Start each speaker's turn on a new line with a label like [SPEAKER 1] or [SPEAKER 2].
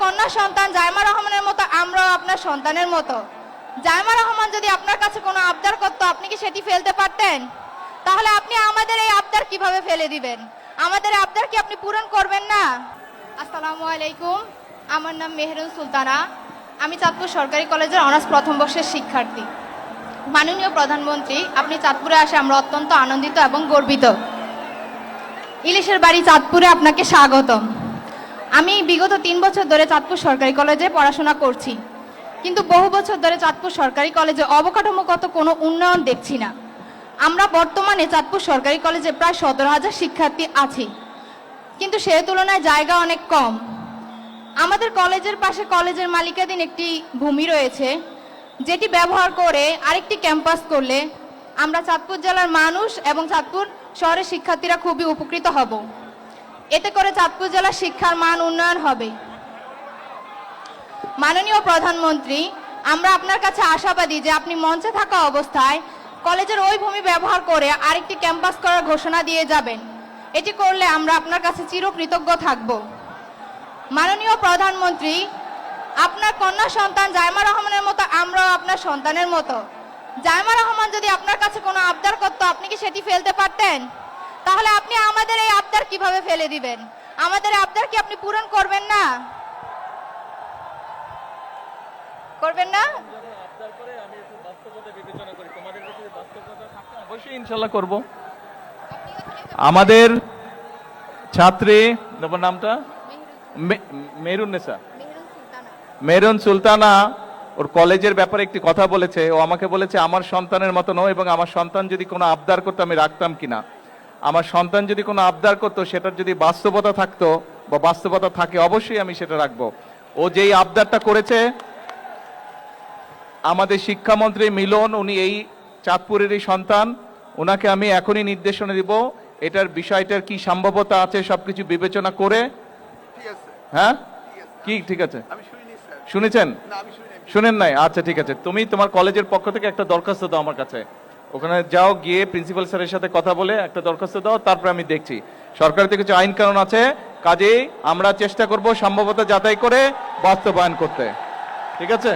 [SPEAKER 1] কন্যা সন্তান জাইমা রহমানের মতো আমরাও আপনার সন্তানের মতো। জাইমা রহমান যদি আপনার কাছে কোনো আবদার করতো, আপনি কি সেটি ফেলতে পারতেন? তাহলে আপনি আমাদের এই আবদার কিভাবে ফেলে দিবেন? আমাদের আবদার কি আপনি পূরণ করবেন না? আসসালামু আলাইকুম, আমার নাম মেহেরুন সুলতানা। আমি চাঁদপুর সরকারি কলেজের অনার্স প্রথম বর্ষের শিক্ষার্থী। মাননীয় প্রধানমন্ত্রী, আপনি চাঁদপুরে আসে আমরা অত্যন্ত আনন্দিত এবং গর্বিত। ইলিশের বাড়ি চাঁদপুরে আপনাকে স্বাগতম। আমি বিগত 3 বছর ধরে চাঁদপুর সরকারি কলেজে পড়াশোনা করছি, কিন্তু বহু বছর ধরে চাঁদপুর সরকারি কলেজে অবকাঠামোগত কোনো উন্নয়ন দেখছি না। আমরা বর্তমানে চাঁদপুর সরকারি কলেজে প্রায় 17,000 শিক্ষার্থী আছি, কিন্তু সে তুলনায় জায়গা অনেক কম। আমাদের কলেজের পাশে কলেজের মালিকানাধীন একটি ভূমি রয়েছে, যেটি ব্যবহার করে আরেকটি ক্যাম্পাস করলে আমরা চাঁদপুর জেলার মানুষ এবং চাঁদপুর শহরের শিক্ষার্থীরা খুবই উপকৃত হব। এতে করে চাঁদপুর জেলার শিক্ষার মান উন্নয়ন হবে। মাননীয় প্রধানমন্ত্রী, আমরা আপনার কাছে আশাবাদী যে আপনি মঞ্চে থাকা অবস্থায় কলেজের ওই ভূমি ব্যবহার করে আরেকটি ক্যাম্পাস করার ঘোষণা দিয়ে যাবেন। এটি করলে আমরা আপনার কাছে চিরকৃতজ্ঞ থাকব। মাননীয় প্রধানমন্ত্রী, আপনার কন্যা সন্তান জাইমা রহমানের মতো আমরাও আপনার সন্তানের মতো। জাইমা রহমান যদি আপনার কাছে কোনো আবদার করতো, আপনি কি সেটি ফেলতে পারতেন? তাহলে আপনি আমাদের এই আবদার কিভাবে ফেলে দিবেন? আমাদের আবদার কি আপনি পূরণ করবেন না? করবেন না?
[SPEAKER 2] অবশ্যই ইনশাল্লাহ করব। আমাদের ছাত্রী নামটা মেহরুন্নেসা, মেহরুন সুলতানা ওর কলেজের ব্যাপারে একটি কথা বলেছে। ও আমাকে বলেছে আমার সন্তানের মতো নয়, এবং আমার সন্তান যদি কোনো আবদার করতো আমি রাখতাম কিনা। আমার সন্তান যদি কোনো আবদার করতো, সেটার যদি বাস্তবতা থাকতো বা বাস্তবতা থাকে, অবশ্যই আমি সেটা রাখবো। ও যেই আবদারটা করেছে, আমাদের শিক্ষামন্ত্রী মিলন, উনি এই চাঁদপুরেরই সন্তান, ওনাকে আমি এখনই নির্দেশনা দিব এটার বিষয়টার কি সম্ভাব্যতা আছে সবকিছু বিবেচনা করে। হ্যাঁ, কি ঠিক আছে? শুনেছেন? শুনেন নাই? আচ্ছা ঠিক আছে, তুমি তোমার কলেজের পক্ষ থেকে একটা দরখাস্ত দাও আমার কাছে। ওখানে যাও, গিয়ে প্রিন্সিপাল স্যারের সাথে কথা বলে একটা দরখাস্ত দাও, তারপরে আমি দেখছি। সরকার থেকে কিছু আইন কানুন আছে, কাজেই আমরা চেষ্টা করব সম্ভাব্যতা যাচাই করে বাস্তবায়ন করতে। ঠিক আছে?